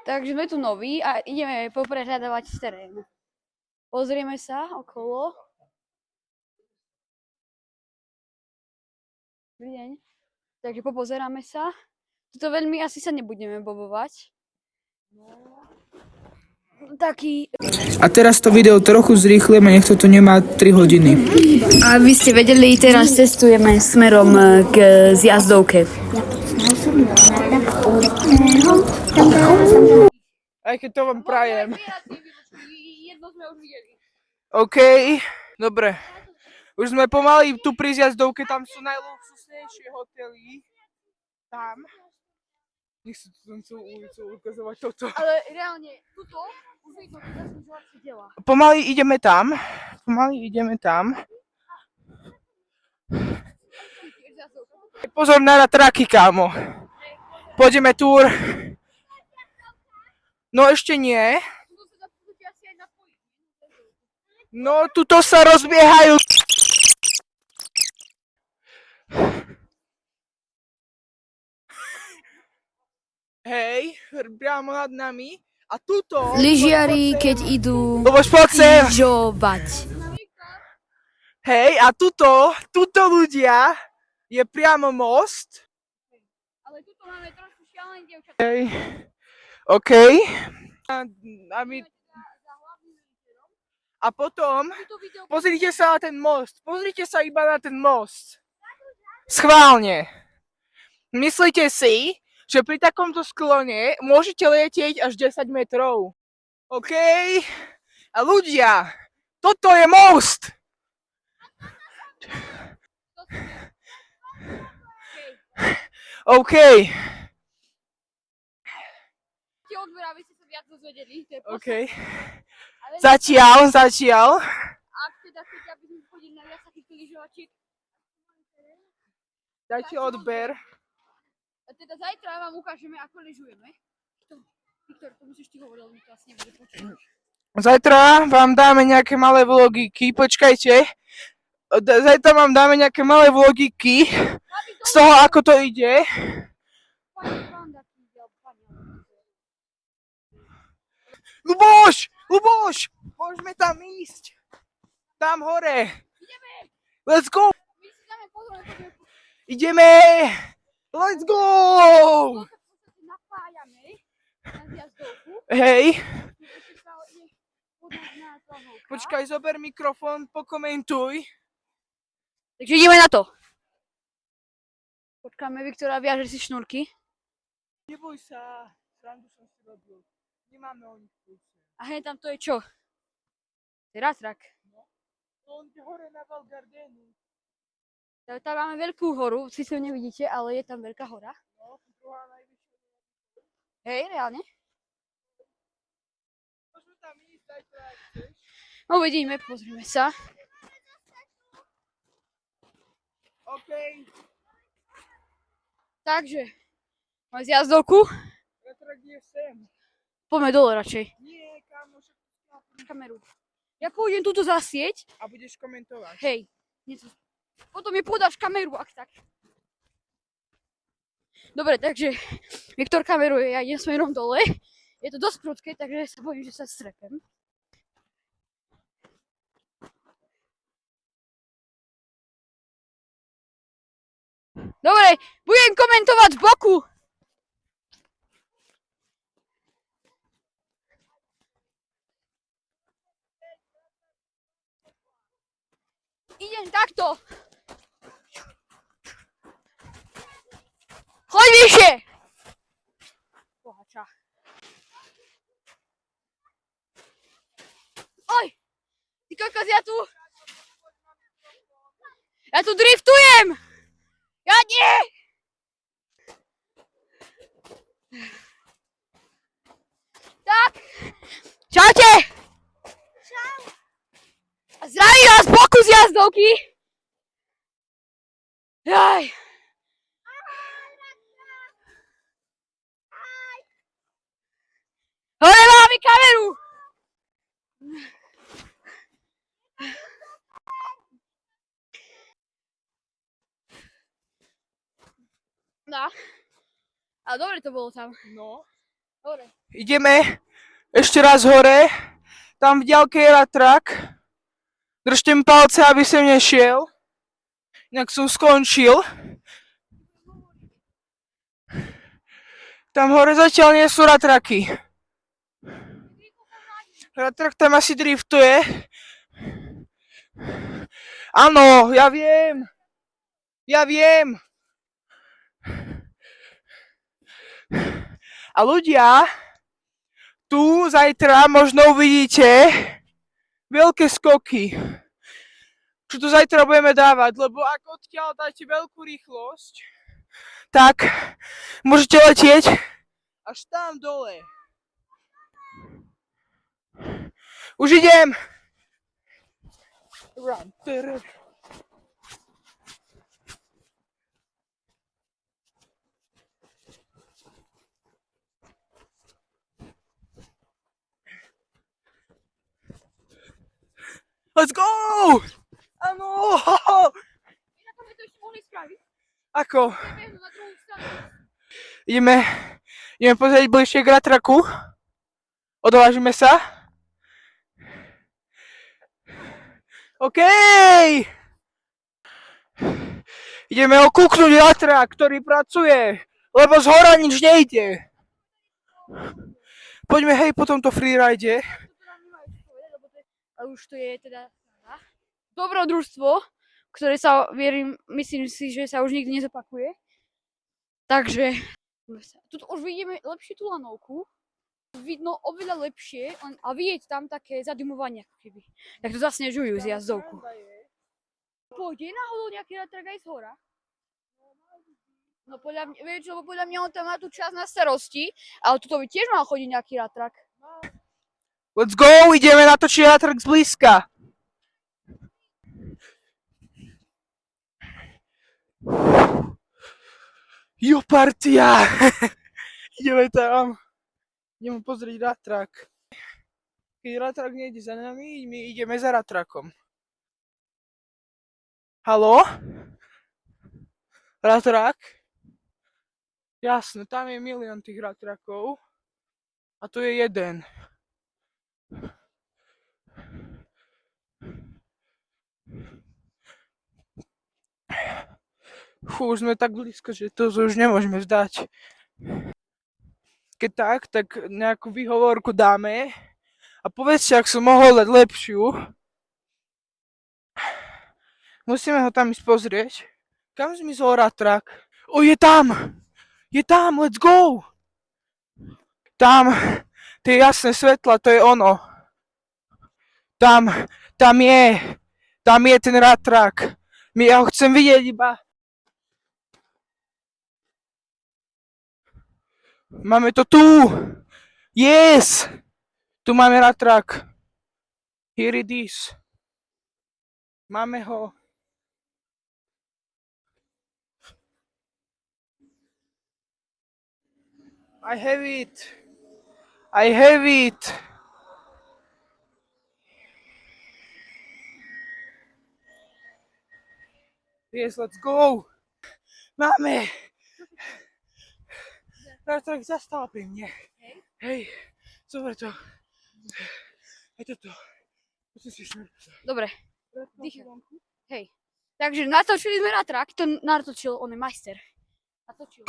Takže sme tu noví a ideme poprehľadávať terén. Pozrieme sa okolo. Dobrý deň. Takže popozeráme sa. Tuto veľmi asi sa nebudeme bobovať. Taký... A teraz to video trochu zrýchlime, nech to tu nemá 3 hodiny. A vy ste vedeli, teraz cestujeme smerom k zjazdovke. Aj keď to vám prajem. Jedno sme už videli. OK, dobre. Už sme pomaly tu pri zjazdovke, tam sú najluxusnejšie hotely. Tam. Nech si tu celú ulicu ukazovať toto. Ale reálne, tuto už vidno, že som žľadce dela. Pomaly ideme tam. Pozor na traky, kámo. Pôjdeme túr. No ešte nie. No, tuto sa rozbiehajú. Hej, priamo nad nami. A tuto... Lyžiari, keď idú lyžovať. Hej, a tuto ľudia, je priamo most. Ale tuto máme trošku šialené dievčatá. Hej, OK. A potom, pozrite sa na ten most. Pozrite sa iba na ten most. Schválne. Myslíte si, že pri takomto sklone môžete letieť až 10 metrov. OK? A ľudia, toto je most. OK. Tie odberá, aby ste sa viac dozvedeli. OK. Zatiaľ. Ak teda chcete, aby sme chodili na viac takýchto lyžovačiek. Dajte odber. A teda zajtra vám ukážeme, ako lyžujeme. Viktor, to musíš ty hovoriť, lebo mi to asi nebude počuť. Zajtra vám dáme nejaké malé vlogiky, počkajte. Zajtra vám dáme nejaké malé vlogiky z toho, ako to ide. Luboš, môžeme tam ísť. Tam hore. Ideme. Let's go. My si dáme pozor, Ideme. Let's go. Napájame na zjazdovku. Hej. Počkaj, zober mikrofón, pokomentuj. Takže ideme na to. Počkáme, Viktora viaže si šnúrky. Neboj sa, srandu som si robil. Nemáme o nich kľúče. A hej, tam to je čo? To je rátrak. No, on je hore na Val Gardenu. Tam máme veľkú horu, síce ju nevidíte, ale je tam veľká hora. No, druhá najvyššia. Hej, reálne. Môžeme tam ísť, zajtra, ak chceš. No uvidíme, pozrime sa. OK. Takže, máme zjazdovku. Ratrak je sem. Poďme dole radšej. Nie, kámo, však Kameru. Ja pôjdem túto zasieť. a budeš komentovať. Hej. Potom mi podáš kameru, ak tak. Dobre, takže Viktor kameruje, ja idem smerom dole. Je to dosť prudké, takže sa bojím, že sa strepem. Dobre, budem komentovať z boku. Idem takto. Choď vyššie. Bohača. Oj, ty kokos, ja tu driftujem. Ja nie. Tak, čaute. Čau. Zdravím vás z boku z jazdovky. Jaj. Hore máme kameru. No. Ale dobre to bolo tam. No. Hore. Ideme ešte raz hore. Tam v diaľke je ratrak. Držte mi palce, aby som nešiel. Inak som skončil. Tam hore zatiaľ nie sú ratraky. Ratrak tam asi driftuje. Áno, ja viem. Ja viem. A ľudia, tu zajtra možno uvidíte veľké skoky. Čo tu zajtra budeme dávať, lebo ak odtiaľ dáte veľkú rýchlosť, tak môžete letieť až tam dole. Už idem! Run. Let's go! Áno! Inak sme to ešte mohli spraviť. Ako? Behnú na druhú stranu. Ideme pozrieť bližšie k ratraku. Odvážime sa. OK! Ideme okúknuť ratrak, ktorý pracuje, lebo z hora nič nejde. Poďme hej po tomto freeride. A už to je teda dobrodružstvo, ktoré sa, myslím si, že sa už nikdy nezopakuje. Takže, tu už vidíme lepšie tú lanovku. Vidno oveľa lepšie a vidieť tam také zadymovanie ako keby. Tak to zasnežujú z jazdovku. Pôjde náhodou nejaký ratrak aj z hora? No podľa mňa, vieš, lebo podľa mňa on tam má tú časť na starosti, ale tuto by tiež mal chodiť nejaký ratrak. Let's go, ideme natočiť ratrak zblízka. Jo, partia! Ideme tam. Ideme pozrieť ratrak. Keď ratrak nejde za nami, my ideme za ratrakom. Haló? Ratrak? Jasne, tam je milión tých ratrakov. A tu je jeden. Fú, už sme tak blízko, že to už nemôžeme vzdať. Keď tak nejakú výhovorku dáme a povedzte, ak som mohol dať lepšiu. Musíme ho tam ísť pozrieť. Kam zmizol ratrak? O, je tam! Je tam, let's go! Tam, tie jasné svetla, to je ono. Tam je ten ratrak. Ja ho chcem vidieť iba. Máme to tu! Yes! Tu máme ratrak. Here it is. Máme ho. I have it. I have it. Yes, let's go. Máme. Ratrak zastal pri mne. Hej, zober to. Aj toto. Dobre. Hej. Takže natočili sme ratrak, to natočil on je majster. Natočil.